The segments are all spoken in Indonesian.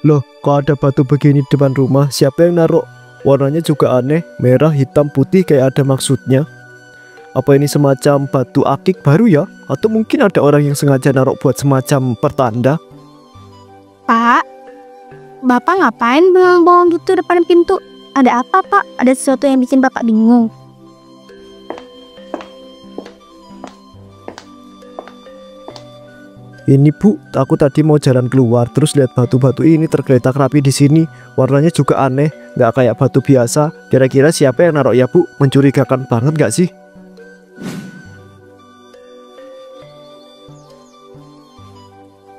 Loh, kok ada batu begini di depan rumah? Siapa yang naruh? Warnanya juga aneh, merah, hitam, putih kayak ada maksudnya. Apa ini semacam batu akik baru ya? Atau mungkin ada orang yang sengaja naruh buat semacam pertanda? Pak, Bapak ngapain bengong-bengong gitu depan pintu? Ada apa, Pak? Ada sesuatu yang bikin Bapak bingung? Ini Bu, aku tadi mau jalan keluar, terus lihat batu-batu ini tergeletak rapi di sini. Warnanya juga aneh, nggak kayak batu biasa. Kira-kira siapa yang naruh ya Bu? Mencurigakan banget nggak sih?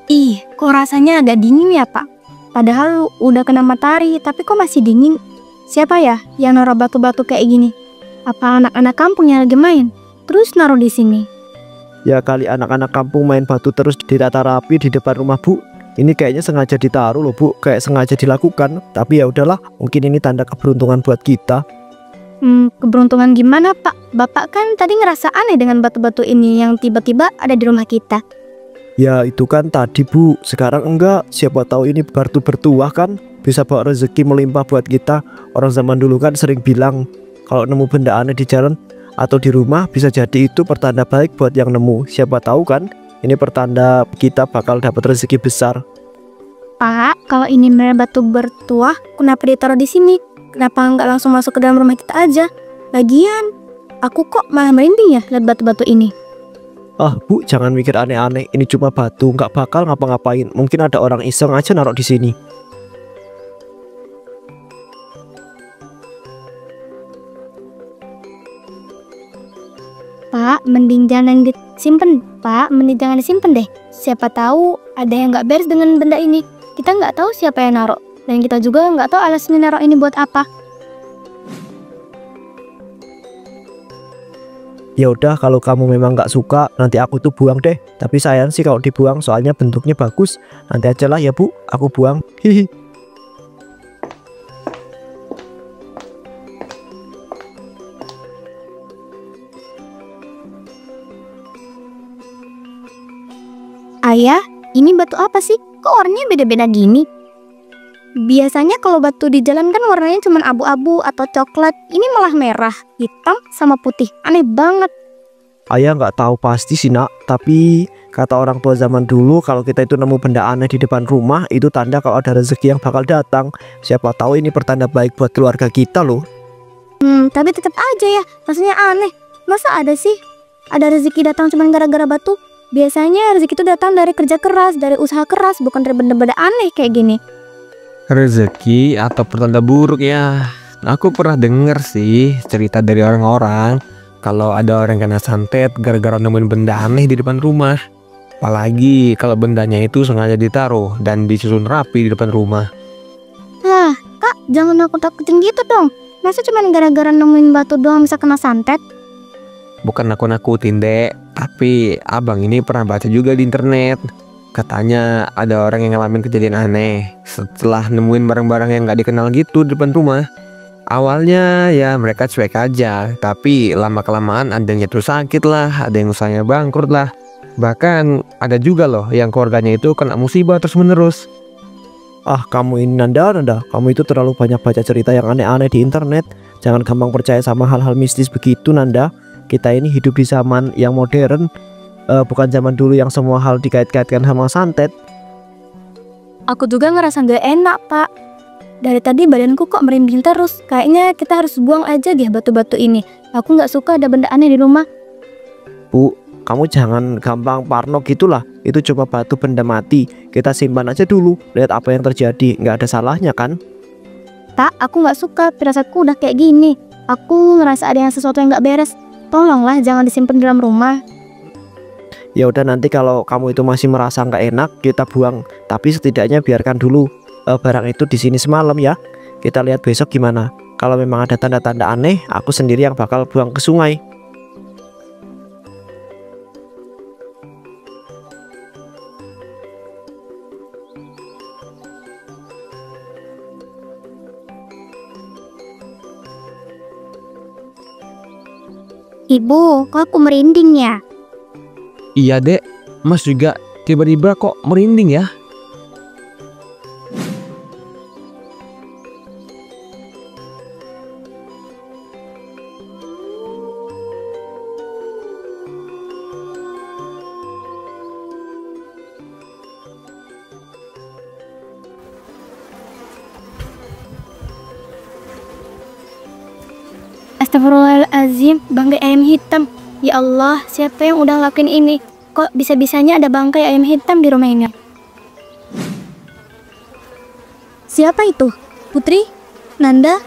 Ih, kok rasanya agak dingin ya, Pak? Padahal udah kena matahari, tapi kok masih dingin? Siapa ya yang naruh batu-batu kayak gini? Apa anak-anak kampung yang lagi main? Terus naruh di sini? Ya kali anak-anak kampung main batu terus ditata rapi di depan rumah Bu. Ini kayaknya sengaja ditaruh loh Bu, kayak sengaja dilakukan. Tapi ya udahlah, mungkin ini tanda keberuntungan buat kita. Keberuntungan gimana, Pak? Bapak kan tadi ngerasa aneh dengan batu-batu ini yang tiba-tiba ada di rumah kita. Ya itu kan tadi Bu, sekarang enggak. Siapa tahu ini batu bertuah kan, bisa bawa rezeki melimpah buat kita. Orang zaman dulu kan sering bilang kalau nemu benda aneh di jalan atau di rumah bisa jadi itu pertanda baik buat yang nemu. Siapa tahu kan ini pertanda kita bakal dapat rezeki besar. Pak, kalau ini benar batu bertuah, kenapa ditaruh di sini? Kenapa nggak langsung masuk ke dalam rumah kita aja? Lagian, aku kok malah merinding ya lihat batu-batu ini. Ah Bu, jangan mikir aneh-aneh. Ini cuma batu, nggak bakal ngapa-ngapain. Mungkin ada orang iseng aja naruh di sini. Pak, mending jangan disimpan. Pak, mending jangan disimpan deh. Siapa tahu ada yang nggak beres dengan benda ini. Kita nggak tahu siapa yang naruh. Dan kita juga nggak tahu alasan naruh ini buat apa. Ya udah, kalau kamu memang nggak suka, nanti aku tuh buang deh. Tapi sayang sih kalau dibuang, soalnya bentuknya bagus. Nanti aja lah ya Bu, aku buang. Hihi. Ayah, ini batu apa sih? Kok warnanya beda-beda gini? Biasanya kalau batu di jalan kan warnanya cuma abu-abu atau coklat. Ini malah merah, hitam, sama putih. Aneh banget. Ayah nggak tahu pasti sih Nak, tapi kata orang tua zaman dulu kalau kita itu nemu benda aneh di depan rumah, itu tanda kalau ada rezeki yang bakal datang. Siapa tahu ini pertanda baik buat keluarga kita loh. Tapi tetap aja ya, rasanya aneh. Masa ada sih? Ada rezeki datang cuma gara-gara batu? Biasanya rezeki itu datang dari kerja keras, dari usaha keras, bukan dari benda-benda aneh kayak gini. Rezeki atau pertanda buruk ya. Aku pernah denger sih cerita dari orang-orang kalau ada orang kena santet gara-gara nemuin benda aneh di depan rumah. Apalagi kalau bendanya itu sengaja ditaruh dan disusun rapi di depan rumah. Kak, jangan nakut-nakutin gitu dong. Masa cuma gara-gara nemuin batu doang bisa kena santet? Bukan nakut-nakutin dek, tapi abang ini pernah baca juga di internet. Katanya ada orang yang ngalamin kejadian aneh setelah nemuin barang-barang yang gak dikenal gitu di depan rumah. Awalnya ya mereka cuek aja, tapi lama-kelamaan ada yang jatuh sakit lah, ada yang usahanya bangkrut lah. Bahkan ada juga loh yang keluarganya itu kena musibah terus-menerus. Ah kamu ini Nanda, kamu itu terlalu banyak baca cerita yang aneh-aneh di internet. Jangan gampang percaya sama hal-hal mistis begitu Nanda. Kita ini hidup di zaman yang modern, bukan zaman dulu yang semua hal dikait-kaitkan sama santet. Aku juga ngerasa gak enak, Pak. Dari tadi badanku kok merinding terus. Kayaknya kita harus buang aja deh batu-batu ini. Aku gak suka ada benda aneh di rumah. Bu, kamu jangan gampang parno gitulah. Itu cuma batu benda mati. Kita simpan aja dulu, lihat apa yang terjadi. Nggak ada salahnya kan? Pak, aku gak suka. Firasatku udah kayak gini. Aku ngerasa ada yang sesuatu yang gak beres. Tolonglah jangan disimpan di dalam rumah. Ya udah, nanti kalau kamu itu masih merasa nggak enak, kita buang. Tapi setidaknya biarkan dulu barang itu di sini semalam ya. Kita lihat besok gimana. Kalau memang ada tanda-tanda aneh, aku sendiri yang bakal buang ke sungai. Ibu, kok aku merinding ya? Iya dek, mas juga tiba-tiba kok merinding ya. Astagfirullahaladzim, bangkai ayam hitam. Ya Allah, siapa yang udah lakuin ini? Kok bisa-bisanya ada bangkai ayam hitam di rumah ini? Siapa itu? Putri? Nanda?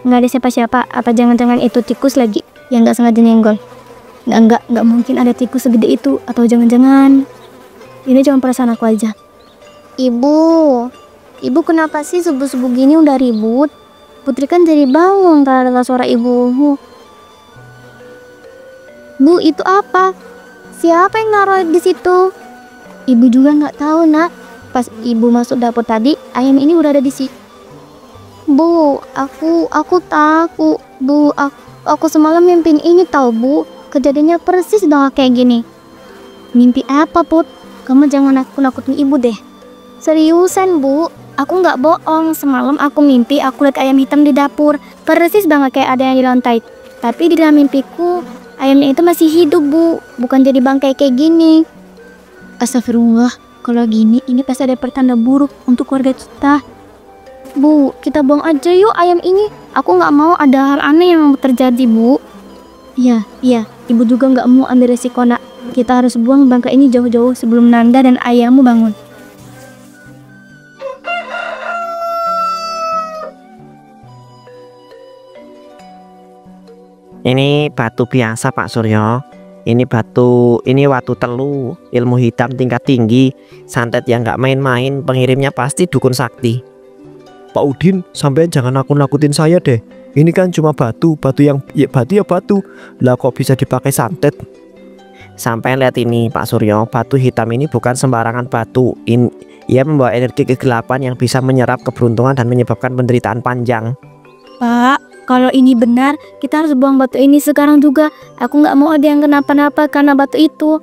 Nggak ada siapa-siapa. Apa jangan-jangan itu tikus lagi yang nggak sengaja nyenggol? Nggak mungkin ada tikus segede itu. Atau jangan-jangan ini cuma perasaan aku aja. Ibu kenapa sih subuh-subuh gini udah ribut? Putri kan jadi bangun karena dengar suara ibu. Bu, itu apa? Siapa yang naruh di situ? Ibu juga nggak tahu, Nak. Pas ibu masuk dapur tadi, ayam ini udah ada di situ. Bu, aku takut. Bu, aku semalam mimpiin ini tahu, Bu. Kejadiannya persis dong kayak gini. Mimpi apa, Put? Kamu jangan nakut-nakutin ibu deh. Seriusan, Bu. Aku nggak bohong. Semalam aku mimpi aku lihat ayam hitam di dapur. Persis banget kayak ada yang di lantai. Tapi di dalam mimpiku, ayamnya itu masih hidup, Bu. Bukan jadi bangkai kayak gini. Astagfirullah. Kalau gini, ini pasti ada pertanda buruk untuk keluarga kita. Bu, kita buang aja yuk ayam ini. Aku nggak mau ada hal aneh yang terjadi, Bu. Iya. Ibu juga nggak mau ambil resiko, Nak. Kita harus buang bangkai ini jauh-jauh sebelum Nanda dan ayahmu bangun. Ini batu biasa Pak Suryo. Ini watu telu, ilmu hitam tingkat tinggi, santet yang nggak main-main, pengirimnya pasti dukun sakti. Pak Udin, sampean jangan nakut-nakutin saya deh. Ini kan cuma batu yang batu. Lah kok bisa dipakai santet? Sampai lihat ini Pak Suryo, batu hitam ini bukan sembarangan batu. Ia membawa energi kegelapan yang bisa menyerap keberuntungan dan menyebabkan penderitaan panjang. Pak, kalau ini benar, kita harus buang batu ini sekarang juga. Aku nggak mau ada yang kenapa-napa karena batu itu.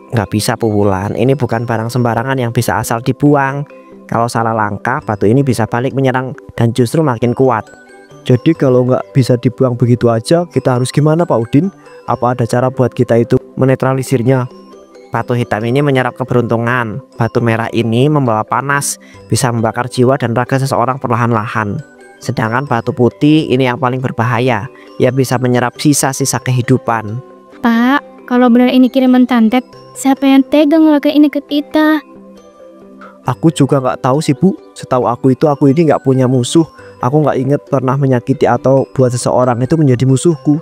Nggak bisa Bu Wulan, ini bukan barang sembarangan yang bisa asal dibuang. Kalau salah langkah, batu ini bisa balik menyerang dan justru makin kuat. Jadi kalau nggak bisa dibuang begitu aja, kita harus gimana Pak Udin? Apa ada cara buat kita itu menetralisirnya? Batu hitam ini menyerap keberuntungan. Batu merah ini membawa panas, bisa membakar jiwa dan raga seseorang perlahan-lahan. Sedangkan batu putih ini yang paling berbahaya. Ia bisa menyerap sisa-sisa kehidupan. Pak, kalau benar ini kiriman Tantep, siapa yang tega ngelakuin ini ke kita? Aku juga nggak tahu sih Bu. Setahu aku ini nggak punya musuh. Aku nggak inget pernah menyakiti atau buat seseorang itu menjadi musuhku.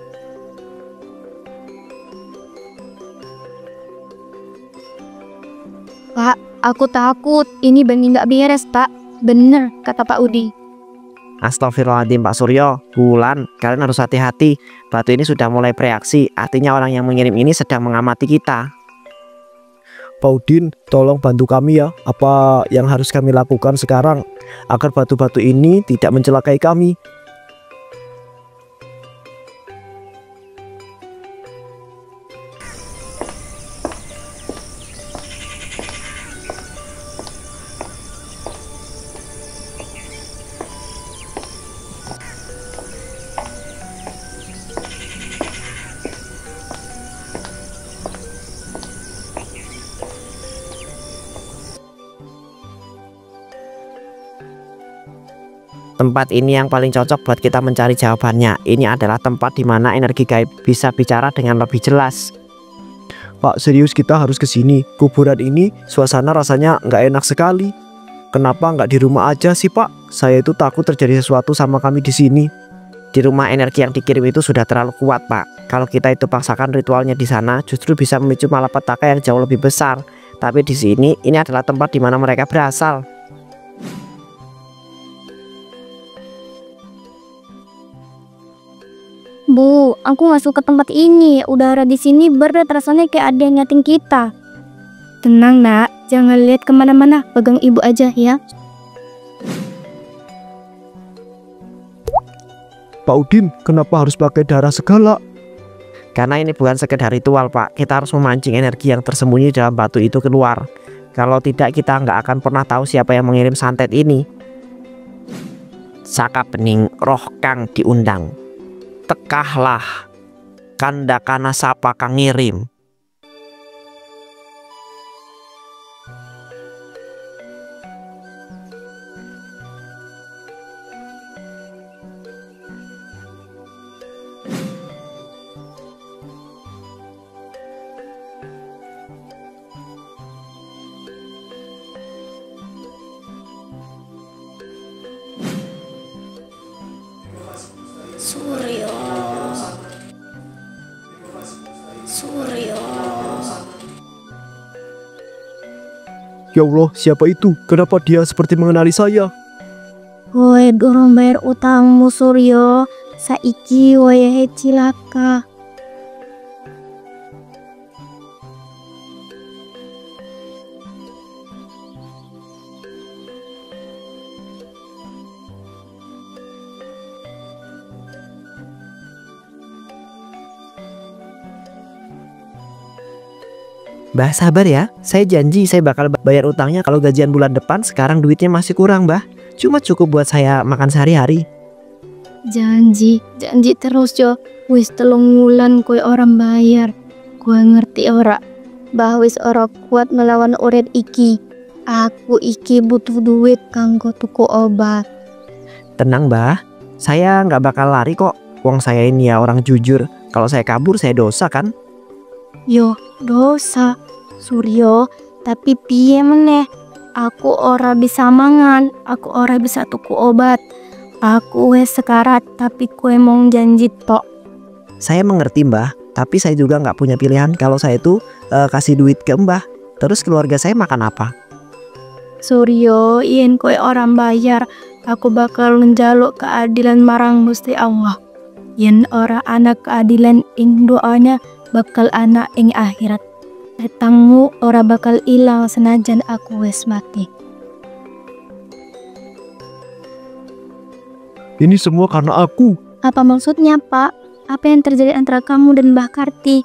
Pak, aku takut. Ini benih nggak beres, Pak. Bener kata Pak Udi. Astagfirullahaladzim Pak Suryo, Wulan, kalian harus hati-hati. Batu ini sudah mulai bereaksi, artinya orang yang mengirim ini sedang mengamati kita. Pak Udin, tolong bantu kami ya. Apa yang harus kami lakukan sekarang agar batu-batu ini tidak mencelakai kami? Tempat ini yang paling cocok buat kita mencari jawabannya. Ini adalah tempat di mana energi gaib bisa bicara dengan lebih jelas. Pak, serius kita harus ke sini. Kuburan ini suasana rasanya nggak enak sekali. Kenapa nggak di rumah aja sih Pak? Saya itu takut terjadi sesuatu sama kami di sini. Di rumah energi yang dikirim itu sudah terlalu kuat Pak. Kalau kita itu paksakan ritualnya di sana, justru bisa memicu malapetaka yang jauh lebih besar. Tapi di sini, ini adalah tempat di mana mereka berasal. Bu, aku nggak suka tempat ini. Udara di sini berat, rasanya kayak ada yang nyating kita. Tenang Nak, jangan lihat kemana-mana. Pegang ibu aja ya. Pak Udin, kenapa harus pakai darah segala? Karena ini bukan sekedar ritual Pak. Kita harus memancing energi yang tersembunyi dalam batu itu keluar. Kalau tidak, kita nggak akan pernah tahu siapa yang mengirim santet ini. Saka bening roh kang diundang, tekahlah kandakana sapa kang ngirim. Ya Allah, siapa itu? Kenapa dia seperti mengenali saya? Kowe durung bayar utangmu Suryo, saiki wayahe cilaka. Mbah sabar ya, saya janji saya bakal bayar utangnya kalau gajian bulan depan. Sekarang duitnya masih kurang Mbah, cuma cukup buat saya makan sehari-hari. Janji terus yo. Wis 3 wulan kowe orang bayar. Kowe ngerti ora? Bah wis ora kuat melawan urip iki. Aku iki butuh duit kanggo tuku obat. Tenang Mbah, saya nggak bakal lari kok. Wong saya ini ya orang jujur. Kalau saya kabur saya dosa kan? Yo, dosa Suryo, tapi piye meneh? Aku ora bisa mangan, aku ora bisa tuku obat. Aku wes sekarat, tapi kue mong janji tok. Saya mengerti Mbah, tapi saya juga nggak punya pilihan kalau saya itu kasih duit ke Mbah. Terus keluarga saya makan apa? Suryo, yen kue orang bayar, aku bakal njaluk keadilan marang Gusti Allah. Yen ora ana keadilan ing doanya, bakal ana ing akhirat. Retangmu ora bakal ilang senajan aku wes mati. Ini semua karena aku. Apa maksudnya, Pak? Apa yang terjadi antara kamu dan Mbah Karti?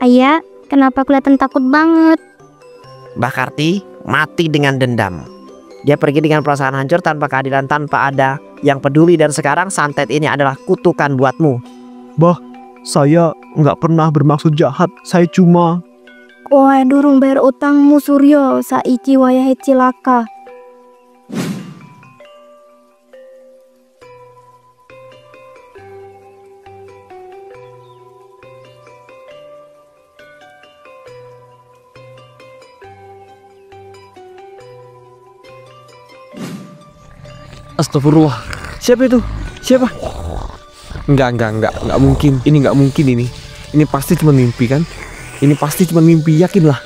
Ayah, kenapa kelihatan takut banget? Mbah Karti mati dengan dendam. Dia pergi dengan perasaan hancur tanpa keadilan, tanpa ada yang peduli. Dan sekarang santet ini adalah kutukan buatmu. Bah, saya nggak pernah bermaksud jahat. Saya cuma... Kowe durung bayar utangmu Suryo, saiki wayahe cilaka. Astagfirullah. Siapa itu? Siapa? Enggak mungkin. Ini enggak mungkin ini. Ini pasti cuma mimpi kan? Ini pasti cuma mimpi, yakinlah.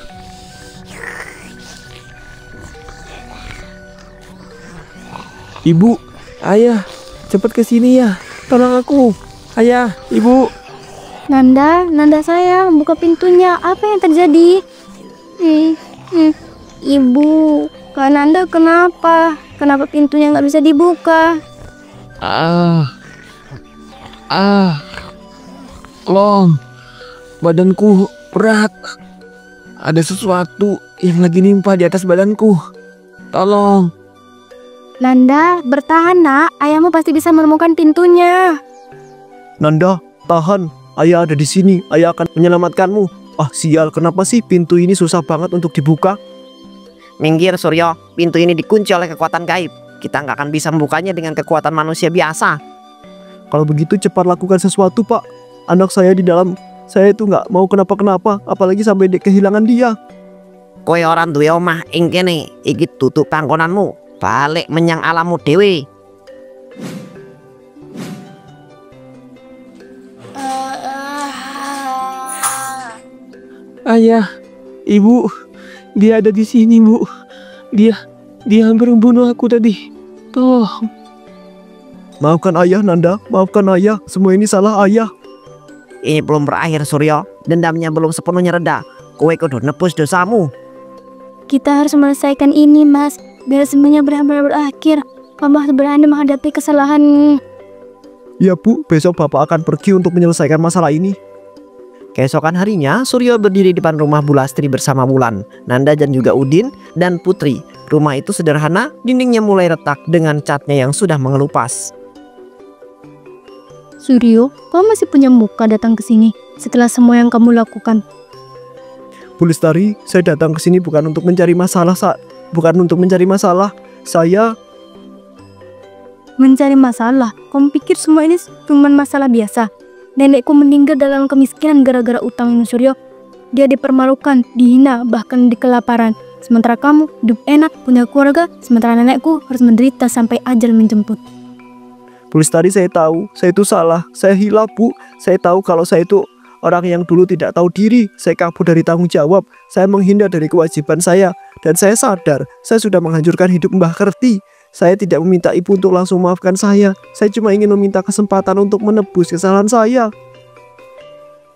Ibu, ayah, cepat ke sini ya. Tolong aku. Ayah, ibu. Nanda sayang, buka pintunya. Apa yang terjadi? Ibu, Kak Nanda kenapa? Kenapa pintunya nggak bisa dibuka? Long, badanku berat. Ada sesuatu yang lagi nimpa di atas badanku. Tolong. Nanda, bertahan nak. Ayahmu pasti bisa menemukan pintunya. Nanda, tahan. Ayah ada di sini. Ayah akan menyelamatkanmu. Ah, sial. Kenapa sih pintu ini susah banget untuk dibuka? Minggir Suryo, pintu ini dikunci oleh kekuatan gaib. Kita nggak akan bisa membukanya dengan kekuatan manusia biasa. Kalau begitu cepat lakukan sesuatu, Pak. Anak saya di dalam. Saya itu nggak mau kenapa-kenapa. Apalagi sampai kehilangan dia. Kowe orang duwe omah ing kene, iki tutup panggonanmu. Balik menyang alammu dewe. Ayah, ibu, dia ada di sini, Bu. Dia hampir membunuh aku tadi. Tolong. Maafkan ayah, Nanda. Maafkan ayah. Semua ini salah ayah. Ini belum berakhir Suryo. Dendamnya belum sepenuhnya reda. Kowe kudu nebus dosamu. Kita harus menyelesaikan ini, Mas. Biar semuanya benar-benar berakhir. Kamu harus berani menghadapi kesalahan. Ya, Bu. Besok Bapak akan pergi untuk menyelesaikan masalah ini. Keesokan harinya, Suryo berdiri di depan rumah Bulastri bersama Wulan, Nanda dan juga Udin dan Putri. Rumah itu sederhana, dindingnya mulai retak dengan catnya yang sudah mengelupas. Suryo, kamu masih punya muka datang ke sini setelah semua yang kamu lakukan. Bu Lestari, saya datang ke sini bukan untuk mencari masalah, bukan untuk mencari masalah. Saya mencari masalah. Kamu pikir semua ini cuma masalah biasa? Nenekku meninggal dalam kemiskinan gara-gara utang Suryo. Dia dipermalukan, dihina, bahkan dikelaparan. Sementara kamu hidup enak, punya keluarga. Sementara nenekku harus menderita sampai ajal menjemput. Bu Lestari, saya tahu, saya itu salah. Saya hilaf, Bu. Saya tahu kalau saya itu orang yang dulu tidak tahu diri. Saya kabur dari tanggung jawab, saya menghindar dari kewajiban saya, dan saya sadar saya sudah menghancurkan hidup Mbah Kerti. Saya tidak meminta ibu untuk langsung memaafkan saya cuma ingin meminta kesempatan untuk menebus kesalahan saya.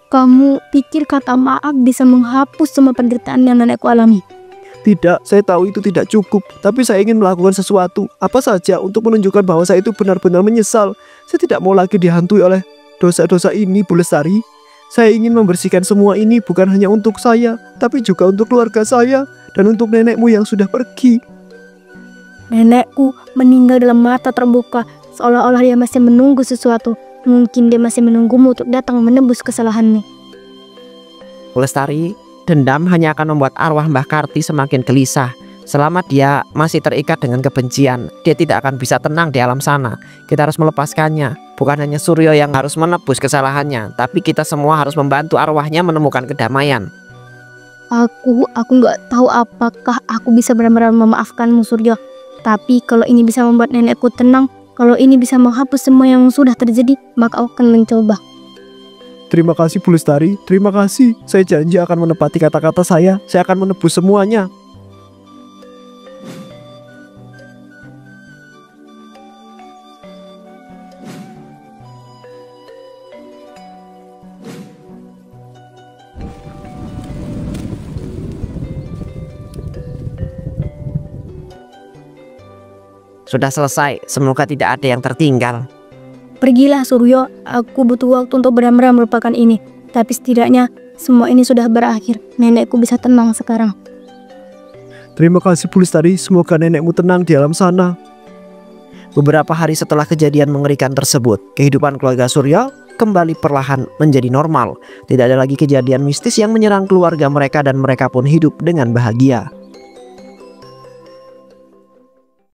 Kamu pikir kata maaf bisa menghapus semua penderitaan yang nenekku alami? Tidak, saya tahu itu tidak cukup, tapi saya ingin melakukan sesuatu, apa saja untuk menunjukkan bahwa saya itu benar-benar menyesal. Saya tidak mau lagi dihantui oleh dosa-dosa ini, Bu Lestari. Saya ingin membersihkan semua ini bukan hanya untuk saya, tapi juga untuk keluarga saya dan untuk nenekmu yang sudah pergi. Nenekku meninggal dalam mata terbuka, seolah-olah dia masih menunggu sesuatu. Mungkin dia masih menunggumu untuk datang menebus kesalahannya. Bu Lestari, dendam hanya akan membuat arwah Mbah Karti semakin gelisah. Selama dia masih terikat dengan kebencian, dia tidak akan bisa tenang di alam sana. Kita harus melepaskannya. Bukan hanya Suryo yang harus menebus kesalahannya, tapi kita semua harus membantu arwahnya menemukan kedamaian. Aku nggak tahu apakah aku bisa benar-benar memaafkanmu, Suryo. Tapi kalau ini bisa membuat nenekku tenang, kalau ini bisa menghapus semua yang sudah terjadi, maka aku akan mencoba. Terima kasih Bu Lestari, terima kasih. Saya janji akan menepati kata-kata saya akan menebus semuanya. Sudah selesai, semoga tidak ada yang tertinggal. Pergilah Suryo, aku butuh waktu untuk benar-benar melupakan ini. Tapi setidaknya semua ini sudah berakhir. Nenekku bisa tenang sekarang. Terima kasih Bu Lestari, semoga nenekmu tenang di alam sana. Beberapa hari setelah kejadian mengerikan tersebut, kehidupan keluarga Suryo kembali perlahan menjadi normal. Tidak ada lagi kejadian mistis yang menyerang keluarga mereka dan mereka pun hidup dengan bahagia.